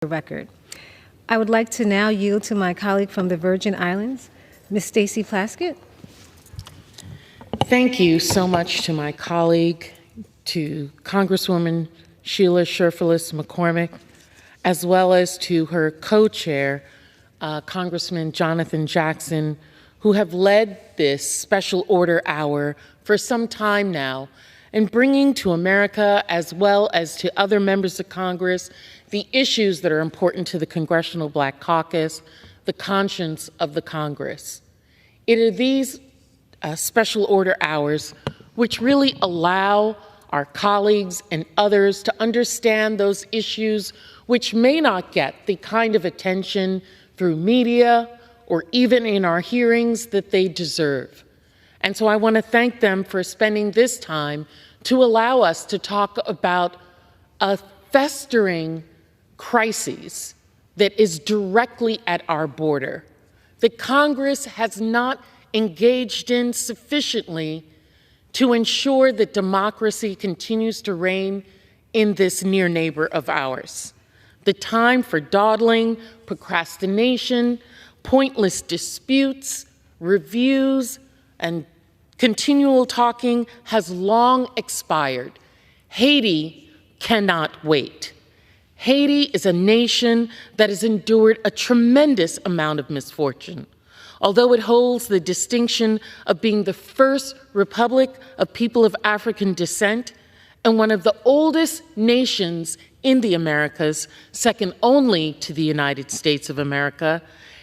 record. I would like to now yield to my colleague from the Virgin Islands, Ms. Stacey Plaskett. Thank you so much to my colleague, to Congresswoman Sheila Sherfilis McCormick, as well as to her co-chair, Congressman Jonathan Jackson, who have led this special order hour for some time now, and bringing to America, as well as to other members of Congress, the issues that are important to the Congressional Black Caucus, the conscience of the Congress. It are these special order hours which really allow our colleagues and others to understand those issues which may not get the kind of attention through media or even in our hearings that they deserve. And so I want to thank them for spending this time to allow us to talk about a festering crisis that is directly at our border, that Congress has not engaged in sufficiently to ensure that democracy continues to reign in this near neighbor of ours. The time for dawdling, procrastination, pointless disputes, reviews, and continual talking has long expired. Haiti cannot wait. Haiti is a nation that has endured a tremendous amount of misfortune. Although it holds the distinction of being the first republic of people of African descent and one of the oldest nations in the Americas, second only to the United States of America,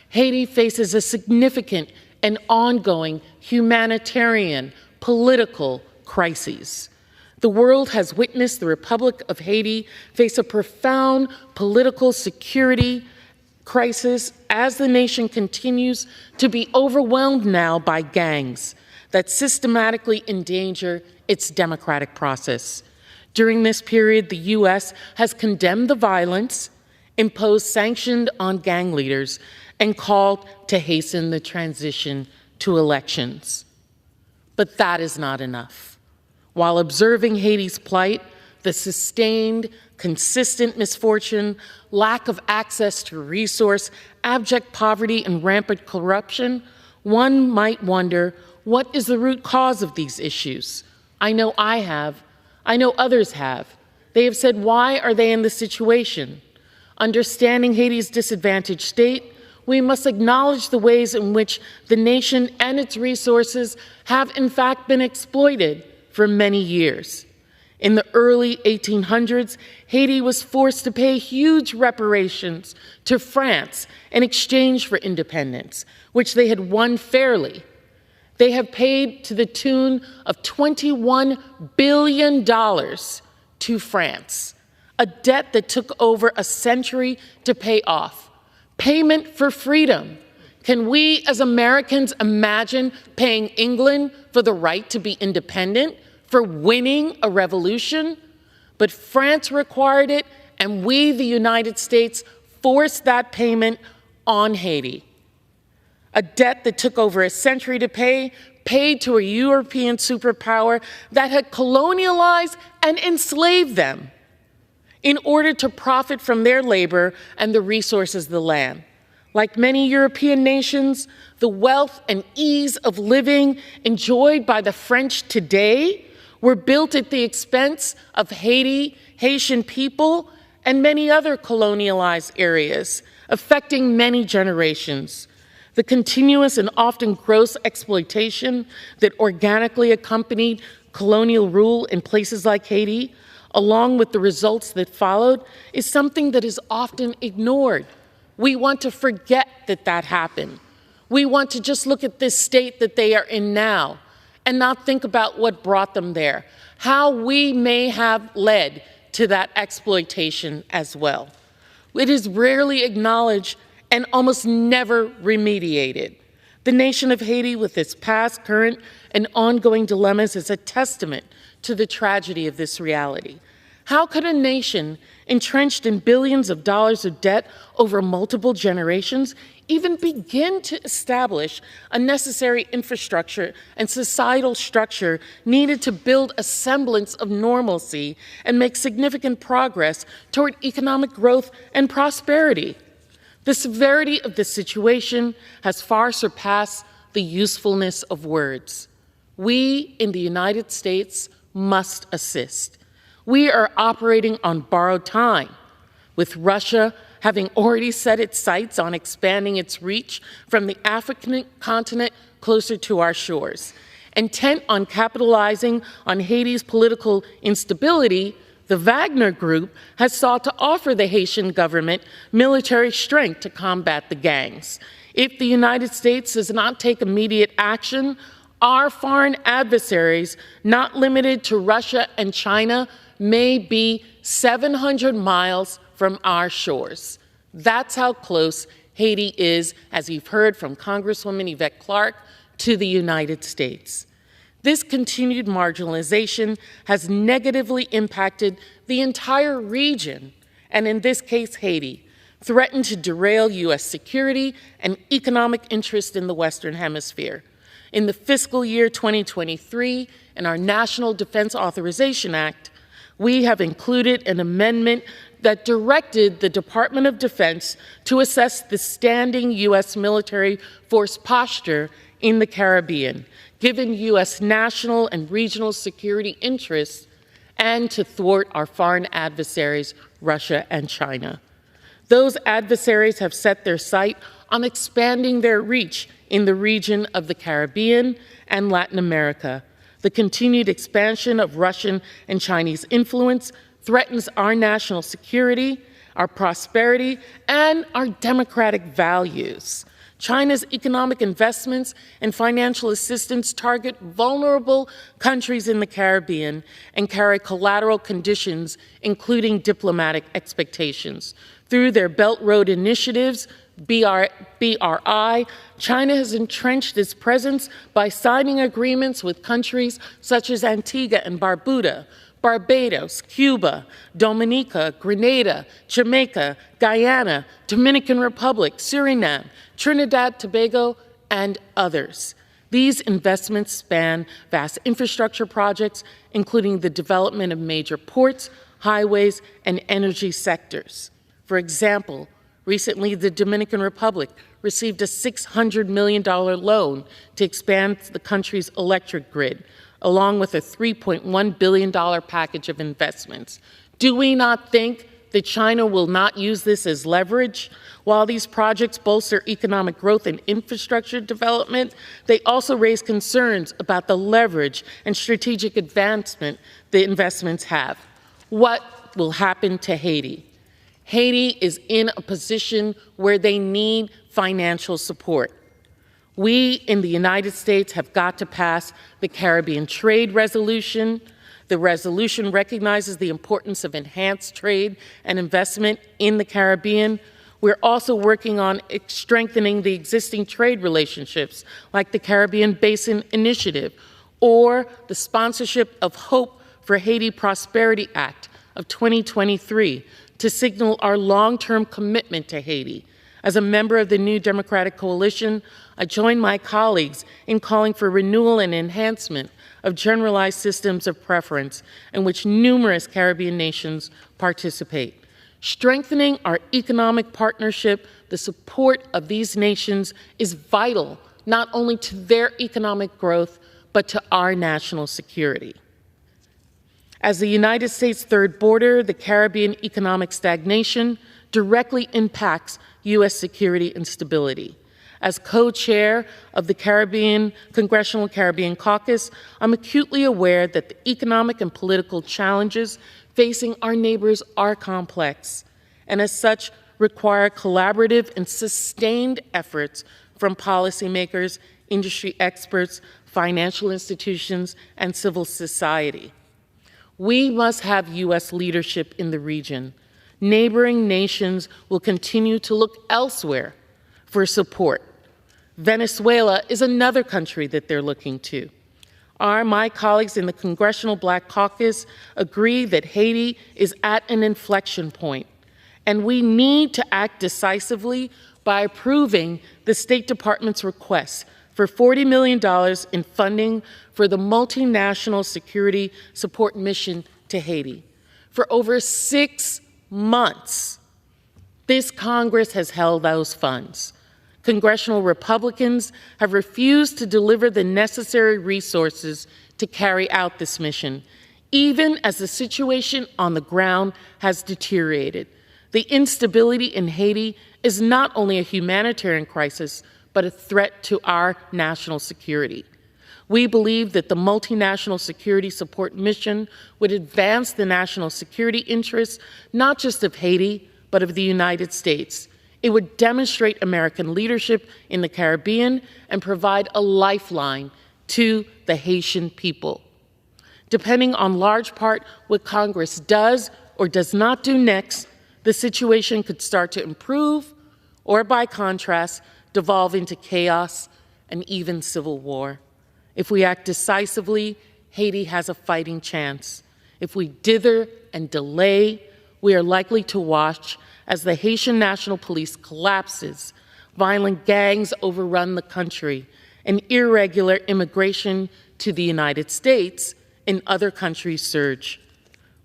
Haiti faces a significant and ongoing humanitarian, political crises. The world has witnessed the Republic of Haiti face a profound political security crisis as the nation continues to be overwhelmed now by gangs that systematically endanger its democratic process. During this period, the U.S. has condemned the violence, imposed sanctions on gang leaders, and called to hasten the transition to elections. But that is not enough. While observing Haiti's plight, the sustained, consistent misfortune, lack of access to resource, abject poverty, and rampant corruption, one might wonder, what is the root cause of these issues? I know I have. I know others have. They have said, why are they in this situation? Understanding Haiti's disadvantaged state, we must acknowledge the ways in which the nation and its resources have in fact been exploited for many years. In the early 1800s, Haiti was forced to pay huge reparations to France in exchange for independence, which they had won fairly. They have paid to the tune of $21 billion to France, a debt that took over a century to pay off. Payment for freedom. Can we as Americans imagine paying England for the right to be independent, for winning a revolution? But France required it, and we, the United States, forced that payment on Haiti. A debt that took over a century to pay, paid to a European superpower that had colonialized and enslaved them in order to profit from their labor and the resources of the land. Like many European nations, the wealth and ease of living enjoyed by the French today were built at the expense of Haiti, Haitian people, and many other colonialized areas, affecting many generations. The continuous and often gross exploitation that organically accompanied colonial rule in places like Haiti, along with the results that followed, is something that is often ignored. We want to forget that that happened. We want to just look at this state that they are in now and not think about what brought them there, how we may have led to that exploitation as well. It is rarely acknowledged and almost never remediated. The nation of Haiti, with its past, current, and ongoing dilemmas, is a testament to the tragedy of this reality. How could a nation entrenched in billions of dollars of debt over multiple generations even begin to establish a necessary infrastructure and societal structure needed to build a semblance of normalcy and make significant progress toward economic growth and prosperity? The severity of the situation has far surpassed the usefulness of words. We in the United States must assist. We are operating on borrowed time, with Russia having already set its sights on expanding its reach from the African continent closer to our shores. Intent on capitalizing on Haiti's political instability, the Wagner Group has sought to offer the Haitian government military strength to combat the gangs. If the United States does not take immediate action, our foreign adversaries, not limited to Russia and China, may be 700 miles from our shores. That's how close Haiti is, as you've heard from Congresswoman Yvette Clarke, to the United States. This continued marginalization has negatively impacted the entire region, and in this case, Haiti, threatened to derail U.S. security and economic interest in the Western Hemisphere. In the fiscal year 2023, in our National Defense Authorization Act, we have included an amendment that directed the Department of Defense to assess the standing U.S. military force posture in the Caribbean, given U.S. national and regional security interests, and to thwart our foreign adversaries, Russia and China. Those adversaries have set their sight on expanding their reach in the region of the Caribbean and Latin America. The continued expansion of Russian and Chinese influence threatens our national security, our prosperity, and our democratic values. China's economic investments and financial assistance target vulnerable countries in the Caribbean and carry collateral conditions, including diplomatic expectations. Through their Belt Road initiatives, BRI, China has entrenched its presence by signing agreements with countries such as Antigua and Barbuda, Barbados, Cuba, Dominica, Grenada, Jamaica, Guyana, Dominican Republic, Suriname, Trinidad, Tobago, and others. These investments span vast infrastructure projects, including the development of major ports, highways, and energy sectors. For example, recently the Dominican Republic received a $600 million loan to expand the country's electric grid, along with a $3.1 billion package of investments. Do we not think that China will not use this as leverage? While these projects bolster economic growth and infrastructure development, they also raise concerns about the leverage and strategic advancement the investments have. What will happen to Haiti? Haiti is in a position where they need financial support. We in the United States have got to pass the Caribbean Trade Resolution. The resolution recognizes the importance of enhanced trade and investment in the Caribbean. We're also working on strengthening the existing trade relationships, like the Caribbean Basin Initiative or the sponsorship of Hope for Haiti Prosperity Act of 2023 to signal our long-term commitment to Haiti. As a member of the New Democratic Coalition, I join my colleagues in calling for renewal and enhancement of generalized systems of preference in which numerous Caribbean nations participate. Strengthening our economic partnership, the support of these nations is vital not only to their economic growth, but to our national security. As the United States' third border, the Caribbean economic stagnation directly impacts U.S. security and stability. As co-chair of the Congressional Caribbean Caucus, I'm acutely aware that the economic and political challenges facing our neighbors are complex, and as such require collaborative and sustained efforts from policymakers, industry experts, financial institutions, and civil society. We must have U.S. leadership in the region. Neighboring nations will continue to look elsewhere for support. Venezuela is another country that they're looking to. My colleagues in the Congressional Black Caucus agree that Haiti is at an inflection point, and we need to act decisively by approving the State Department's request for $40 million in funding for the multinational security support mission to Haiti. For over 6 months, this Congress has held those funds. Congressional Republicans have refused to deliver the necessary resources to carry out this mission, even as the situation on the ground has deteriorated. The instability in Haiti is not only a humanitarian crisis, but a threat to our national security. We believe that the multinational security support mission would advance the national security interests, not just of Haiti, but of the United States. It would demonstrate American leadership in the Caribbean and provide a lifeline to the Haitian people. Depending on large part what Congress does or does not do next, the situation could start to improve or, by contrast, devolve into chaos and even civil war. If we act decisively, Haiti has a fighting chance. If we dither and delay, we are likely to watch as the Haitian National Police collapses, violent gangs overrun the country, and irregular immigration to the United States and other countries surge.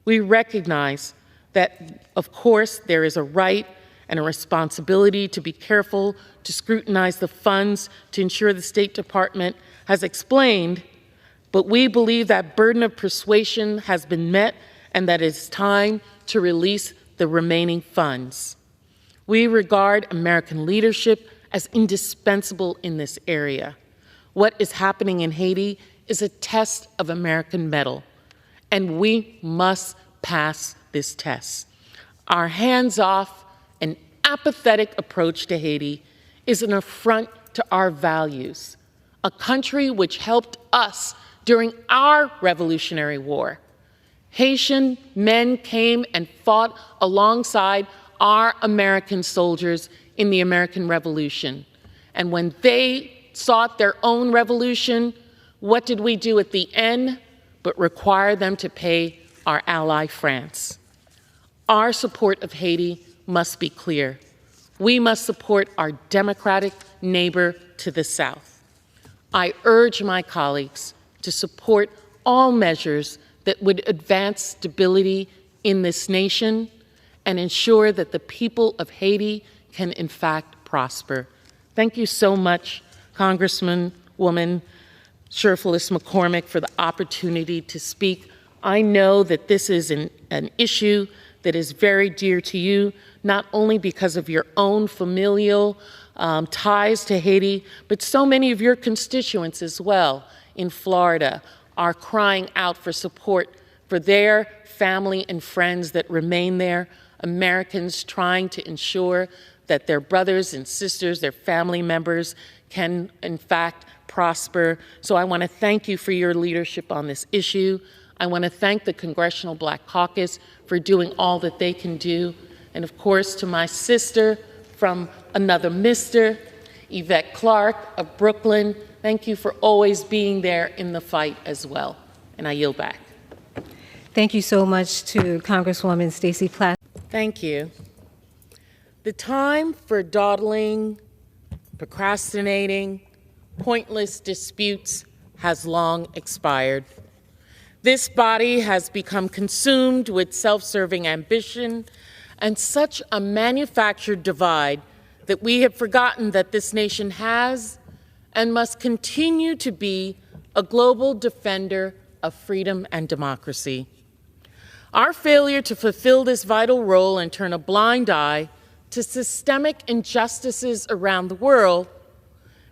We recognize that, of course, there is a right and a responsibility to be careful to scrutinize the funds to ensure the State Department has explained, but we believe that burden of persuasion has been met and that it's time to release the remaining funds. We regard American leadership as indispensable in this area. What is happening in Haiti is a test of American mettle, and we must pass this test. Our hands-off and apathetic approach to Haiti is an affront to our values, a country which helped us during our Revolutionary War. Haitian men came and fought alongside our American soldiers in the American Revolution. And when they sought their own revolution, what did we do at the end but require them to pay our ally France? Our support of Haiti must be clear. We must support our democratic neighbor to the south. I urge my colleagues to support all measures that would advance stability in this nation and ensure that the people of Haiti can in fact prosper. Thank you so much, Congresswoman Sherfilis McCormick, for the opportunity to speak. I know that this is an issue that is very dear to you, not only because of your own familial ties to Haiti, but so many of your constituents as well in Florida are crying out for support for their family and friends that remain there, Americans trying to ensure that their brothers and sisters, their family members can, in fact, prosper. So I want to thank you for your leadership on this issue. I want to thank the Congressional Black Caucus for doing all that they can do. And of course, to my sister from another mister, Yvette Clark of Brooklyn, thank you for always being there in the fight as well. And I yield back. Thank you so much to Congresswoman Stacey Plaskett. Thank you. The time for dawdling, procrastinating, pointless disputes has long expired. This body has become consumed with self-serving ambition and such a manufactured divide that we have forgotten that this nation has and must continue to be a global defender of freedom and democracy. Our failure to fulfill this vital role and turn a blind eye to systemic injustices around the world,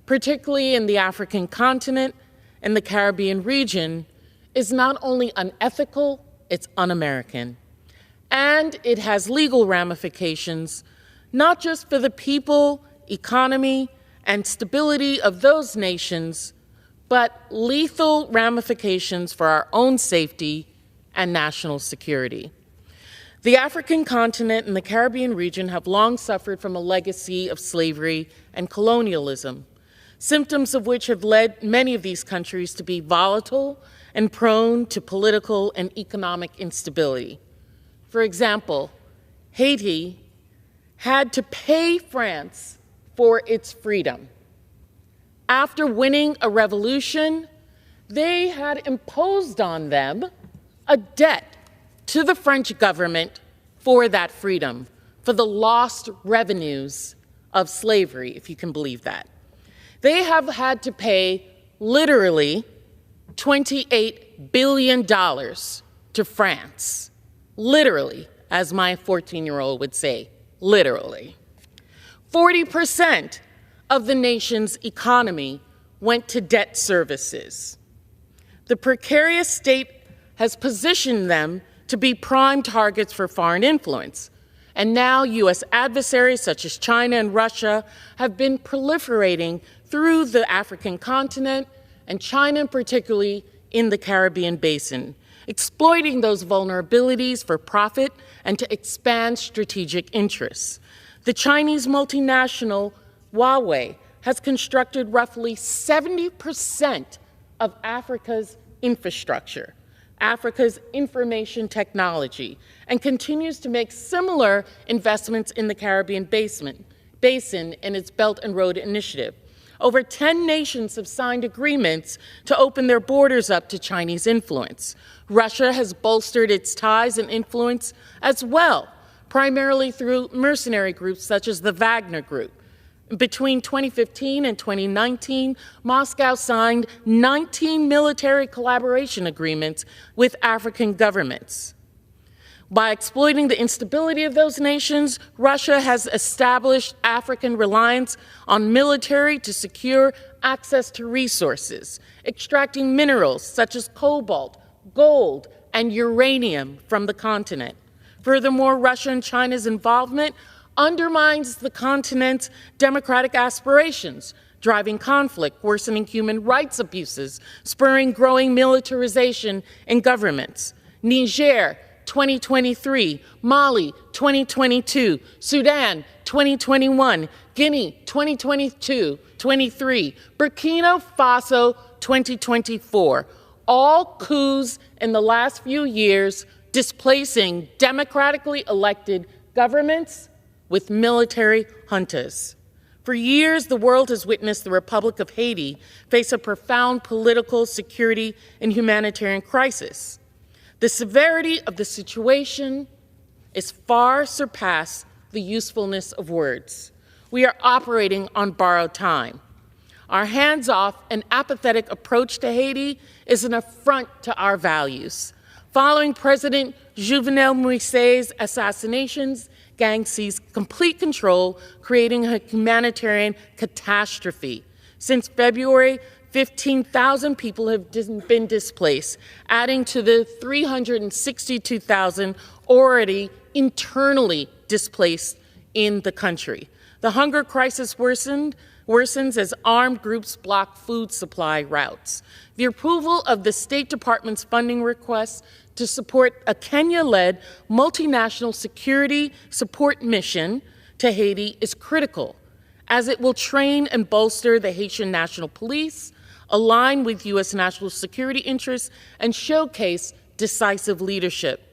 particularly in the African continent and the Caribbean region, is not only unethical, it's un-American. And it has legal ramifications, not just for the people, economy, and stability of those nations, but lethal ramifications for our own safety and national security. The African continent and the Caribbean region have long suffered from a legacy of slavery and colonialism. symptoms of which have led many of these countries to be volatile and prone to political and economic instability. For example, Haiti had to pay France for its freedom. After winning a revolution, they had imposed on them a debt to the French government for that freedom, for the lost revenues of slavery, if you can believe that. They have had to pay literally $28 billion to France. Literally, as my 14-year-old would say, literally. 40% of the nation's economy went to debt services. The precarious state has positioned them to be prime targets for foreign influence. And now U.S. adversaries such as China and Russia have been proliferating through the African continent, and China particularly in the Caribbean basin, exploiting those vulnerabilities for profit and to expand strategic interests. The Chinese multinational Huawei has constructed roughly 70% of Africa's infrastructure, Africa's information technology, and continues to make similar investments in the Caribbean basin in its Belt and Road Initiative. Over 10 nations have signed agreements to open their borders up to Chinese influence. Russia has bolstered its ties and influence as well, primarily through mercenary groups such as the Wagner Group. Between 2015 and 2019, Moscow signed 19 military collaboration agreements with African governments. By exploiting the instability of those nations, Russia has established African reliance on military to secure access to resources, extracting minerals such as cobalt, gold, and uranium from the continent. Furthermore, Russia and China's involvement undermines the continent's democratic aspirations, driving conflict, worsening human rights abuses, spurring growing militarization in governments. Niger, 2023, Mali, 2022, Sudan, 2021, Guinea, 2022-23, Burkina Faso, 2024. All coups in the last few years, displacing democratically elected governments with military juntas. For years, the world has witnessed the Republic of Haiti face a profound political, security, and humanitarian crisis. The severity of the situation is far surpassed the usefulness of words. We are operating on borrowed time. Our hands-off and apathetic approach to Haiti is an affront to our values. Following President Jovenel Moïse's assassinations, gangs seized complete control, creating a humanitarian catastrophe. Since February, 15,000 people have been displaced, adding to the 362,000 already internally displaced in the country. The hunger crisis worsens as armed groups block food supply routes. The approval of the State Department's funding request to support a Kenya-led multinational security support mission to Haiti is critical, as it will train and bolster the Haitian National Police, align with U.S. national security interests, and showcase decisive leadership.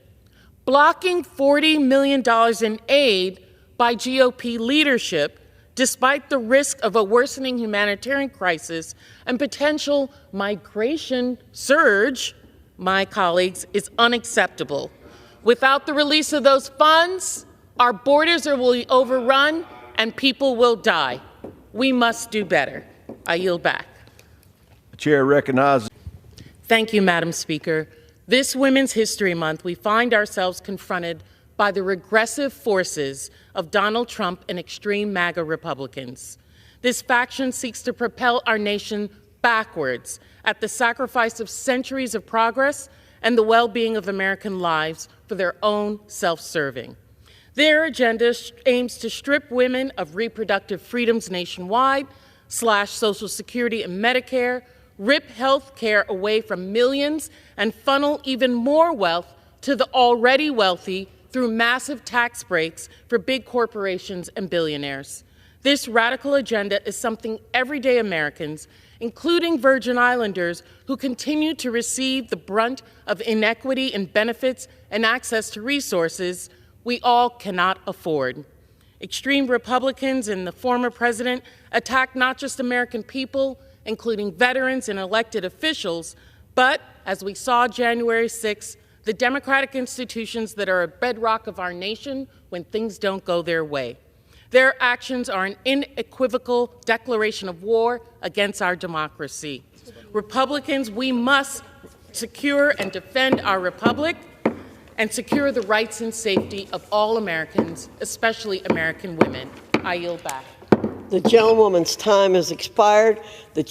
Blocking $40 million in aid by GOP leadership, despite the risk of a worsening humanitarian crisis and potential migration surge, my colleagues, is unacceptable. Without the release of those funds, our borders will be overrun and people will die. We must do better. I yield back. The chair recognizes. Thank you, Madam Speaker. This Women's History Month, we find ourselves confronted by the regressive forces of Donald Trump and extreme MAGA Republicans. This faction seeks to propel our nation backwards at the sacrifice of centuries of progress and the well-being of American lives for their own self-serving. Their agenda aims to strip women of reproductive freedoms nationwide, slash Social Security and Medicare, rip health care away from millions, and funnel even more wealth to the already wealthy through massive tax breaks for big corporations and billionaires. This radical agenda is something everyday Americans, including Virgin Islanders, who continue to receive the brunt of inequity in benefits and access to resources, we all cannot afford. Extreme Republicans and the former president attack not just American people, including veterans and elected officials, but, as we saw January 6th, the democratic institutions that are a bedrock of our nation when things don't go their way. Their actions are an unequivocal declaration of war against our democracy. Republicans, we must secure and defend our republic and secure the rights and safety of all Americans, especially American women. I yield back. The gentlewoman's time has expired.